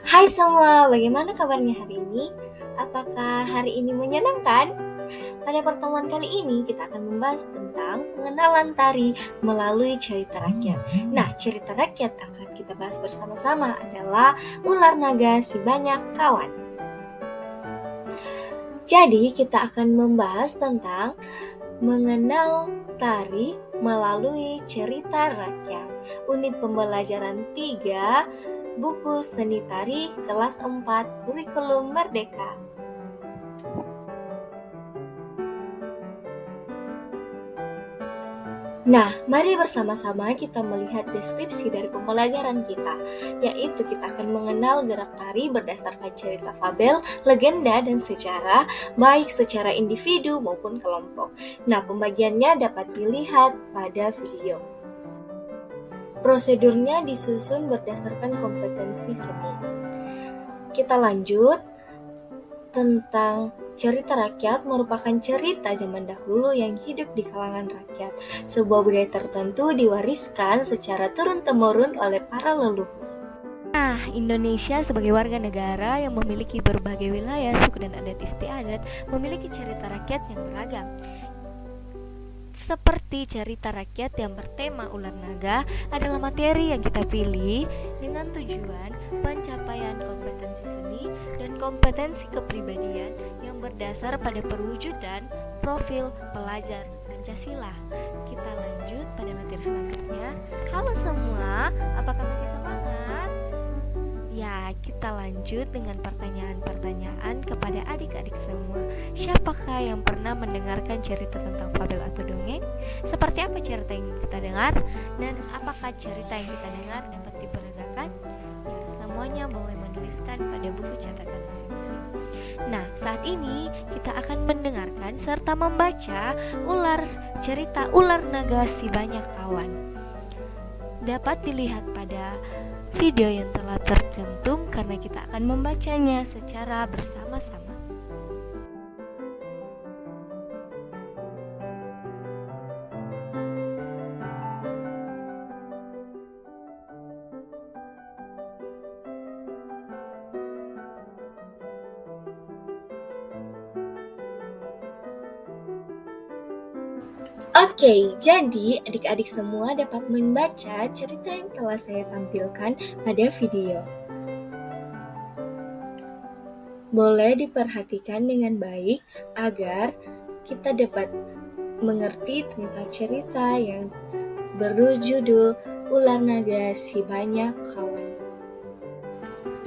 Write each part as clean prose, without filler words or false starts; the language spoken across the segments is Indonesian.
Hai semua, bagaimana kabarnya hari ini? Apakah hari ini menyenangkan? Pada pertemuan kali ini kita akan membahas tentang pengenalan tari melalui cerita rakyat. Nah, cerita rakyat akan kita bahas bersama-sama adalah Ular Naga Si Banyak Kawan. Jadi, kita akan membahas tentang mengenal tari melalui cerita rakyat. Unit pembelajaran 3, buku seni tari kelas 4 kurikulum Merdeka. Nah, mari bersama-sama kita melihat deskripsi dari pembelajaran kita, yaitu kita akan mengenal gerak tari berdasarkan cerita fabel, legenda, dan sejarah, baik secara individu maupun kelompok. Nah, pembagiannya dapat dilihat pada video. Prosedurnya disusun berdasarkan kompetensi seni. Kita lanjut. Tentang cerita rakyat merupakan cerita zaman dahulu yang hidup di kalangan rakyat. Sebuah budaya tertentu diwariskan secara turun-temurun oleh para leluhur. Nah, Indonesia sebagai warga negara yang memiliki berbagai wilayah, suku dan adat istiadat memiliki cerita rakyat yang beragam. Seperti cerita rakyat yang bertema ular naga adalah materi yang kita pilih dengan tujuan pencapaian kompetensi seni dan kompetensi kepribadian yang berdasar pada perwujudan profil pelajar Pancasila. Kita lanjut pada materi selanjutnya. Halo semua, apakah masih semangat? Ya, kita lanjut dengan pertanyaan-pertanyaan kepada adik-adik semua. Siapakah yang pernah mendengarkan cerita tentang fabel atau dongeng? Seperti apa cerita yang kita dengar? Dan apakah cerita yang kita dengar dapat diperagakan? Ya, semuanya boleh menuliskan pada buku catatan masing-masing. Nah, saat ini kita akan mendengarkan serta membaca cerita ular naga si banyak kawan. Dapat dilihat pada video yang telah tercantum karena kita akan membacanya secara bersama-sama. Oke, jadi adik-adik semua dapat membaca cerita yang telah saya tampilkan pada video. Boleh diperhatikan dengan baik agar kita dapat mengerti tentang cerita yang berjudul Ular Naga Si Banyak Kawan.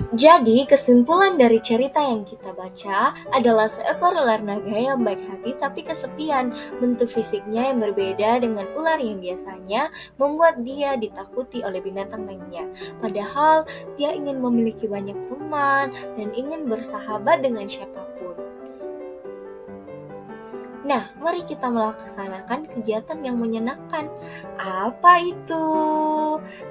Jadi, kesimpulan dari cerita yang kita baca adalah seekor ular naga yang baik hati tapi kesepian. Bentuk fisiknya yang berbeda dengan ular yang biasanya membuat dia ditakuti oleh binatang lainnya. Padahal, dia ingin memiliki banyak teman dan ingin bersahabat dengan siapapun. Nah, mari kita melaksanakan kegiatan yang menyenangkan. Apa itu?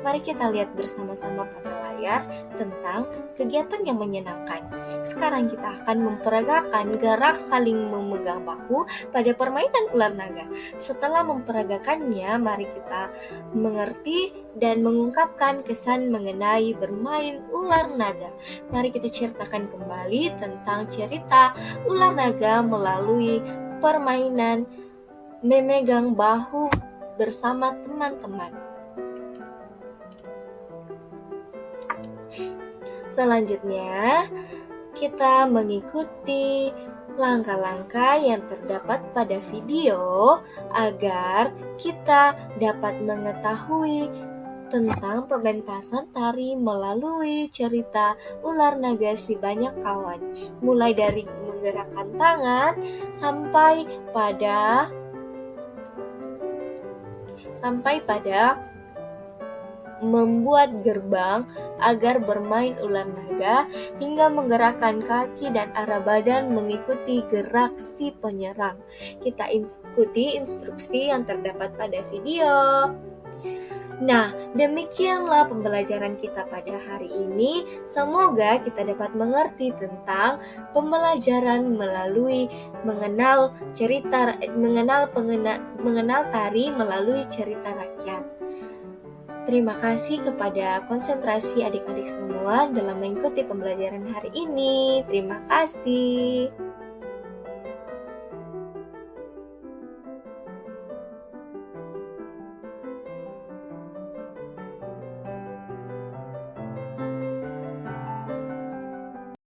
Mari kita lihat bersama-sama pada layar tentang kegiatan yang menyenangkan. Sekarang kita akan memperagakan gerak saling memegang bahu pada permainan ular naga. Setelah memperagakannya, mari kita mengerti dan mengungkapkan kesan mengenai bermain ular naga. Mari kita ceritakan kembali tentang cerita ular naga melalui permainan memegang bahu bersama teman-teman. Selanjutnya, kita mengikuti langkah-langkah yang terdapat pada video agar kita dapat mengetahui tentang pementasan tari melalui cerita ular naga si banyak kawan, mulai dari menggerakkan tangan sampai pada membuat gerbang agar bermain ular naga hingga menggerakkan kaki dan arah badan mengikuti gerak si penyerang. Kita ikuti instruksi yang terdapat pada video. Nah, demikianlah pembelajaran kita pada hari ini. Semoga kita dapat mengerti tentang pembelajaran melalui mengenal tari melalui cerita rakyat. Terima kasih kepada konsentrasi adik-adik semua dalam mengikuti pembelajaran hari ini. Terima kasih.